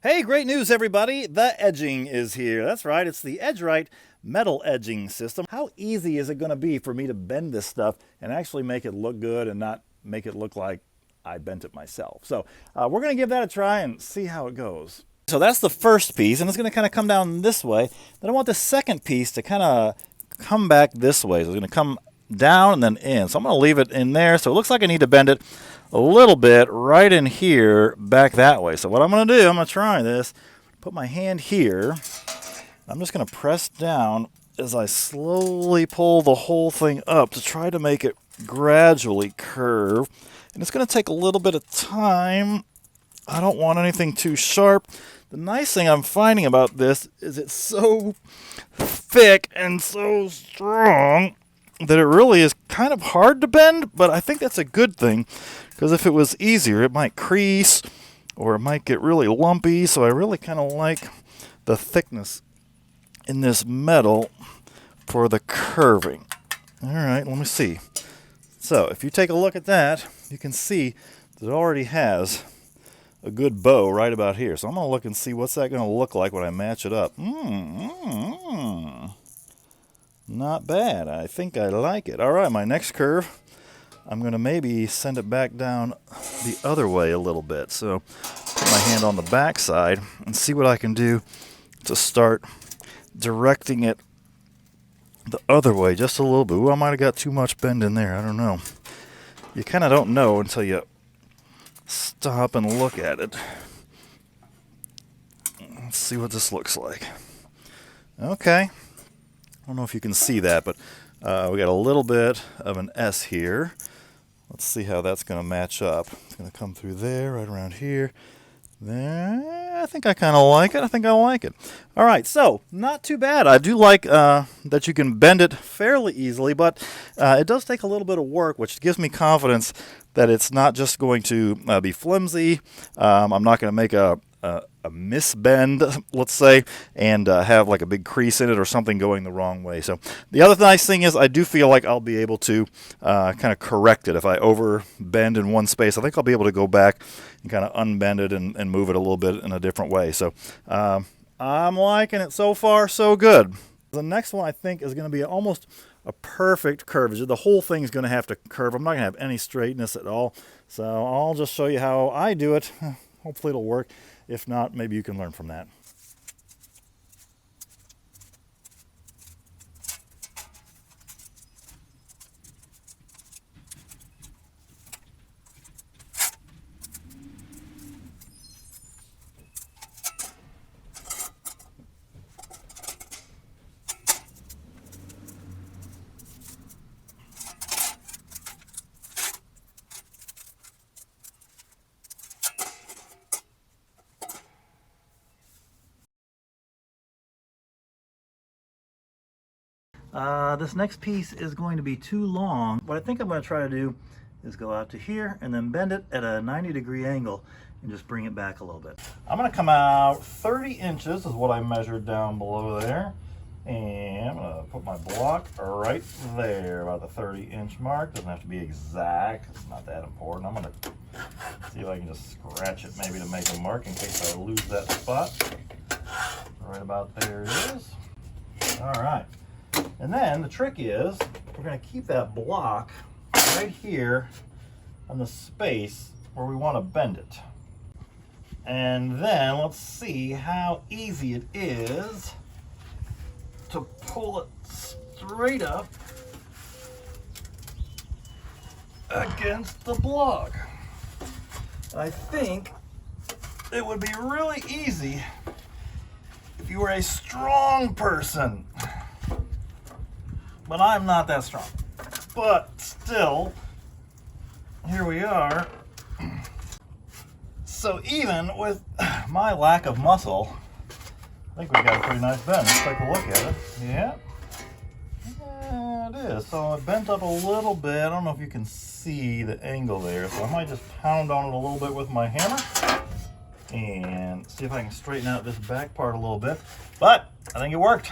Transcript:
Hey, great news, everybody! The edging is here. That's right, it's the EdgeRite metal edging system. How easy is it going to be for me to bend this stuff and actually make it look good and not make it look like I bent it myself? So we're going to give that a try and see how it goes. So that's the first piece, and it's going to kind of come down this way. Then I want the second piece to kind of come back this way. So it's going to come down and then in. So I'm going to leave it in there. So it looks like I need to bend it a little bit right in here back that way. So what I'm going to do, I'm going to try this. Put my hand here. I'm just going to press down as I slowly pull the whole thing up to try to make it gradually curve. And it's going to take a little bit of time. I don't want anything too sharp. The nice thing I'm finding about this is it's so thick and so strong that it really is kind of hard to bend, but I think that's a good thing, because if it was easier, it might crease or it might get really lumpy. So I really kind of like the thickness in this metal for the curving. All right, let me see. So if you take a look at that, you can see that it already has a good bow right about here. So I'm going to look and see what's that going to look like when I match it up. Not bad. I think I like it. All right, my next curve, I'm going to maybe send it back down the other way a little bit. So put my hand on the back side and see what I can do to start directing it the other way just a little bit. Ooh, I might have got too much bend in there. I don't know. You kind of don't know until you stop and look at it. Let's see what this looks like. Okay. I don't know if you can see that, but we got a little bit of an S here. Let's see how that's going to match up. It's going to come through there, right around here. There. I think I kind of like it. I think I like it. All right, so not too bad. I do like that you can bend it fairly easily, but it does take a little bit of work, which gives me confidence that it's not just going to be flimsy. I'm not going to make a misbend, let's say, and have like a big crease in it or something going the wrong way. So the other nice thing is I do feel like I'll be able to kind of correct it. If I over bend in one space, I think I'll be able to go back and kind of unbend it and move it a little bit in a different way. So I'm liking it so far, so good. The next one I think is going to be almost a perfect curvature. The whole thing is going to have to curve. I'm not going to have any straightness at all. So I'll just show you how I do it. Hopefully it'll work. If not, maybe you can learn from that. This next piece is going to be too long. What I think I'm going to try to do is go out to here and then bend it at a 90-degree angle and just bring it back a little bit. I'm going to come out 30 inches is what I measured down below there. And I'm going to put my block right there, about the 30-inch mark. Doesn't have to be exact. It's not that important. I'm going to see if I can just scratch it maybe to make a mark in case I lose that spot. Right about there it is. All right. And then the trick is we're going to keep that block right here on the space where we want to bend it. And then let's see how easy it is to pull it straight up against the block. And I think it would be really easy if you were a strong person. But I'm not that strong. But still, here we are. So even with my lack of muscle, I think we got a pretty nice bend. Let's take a look at it. Yeah. Yeah, it is. So it bent up a little bit. I don't know if you can see the angle there. So I might just pound on it a little bit with my hammer and see if I can straighten out this back part a little bit. But I think it worked.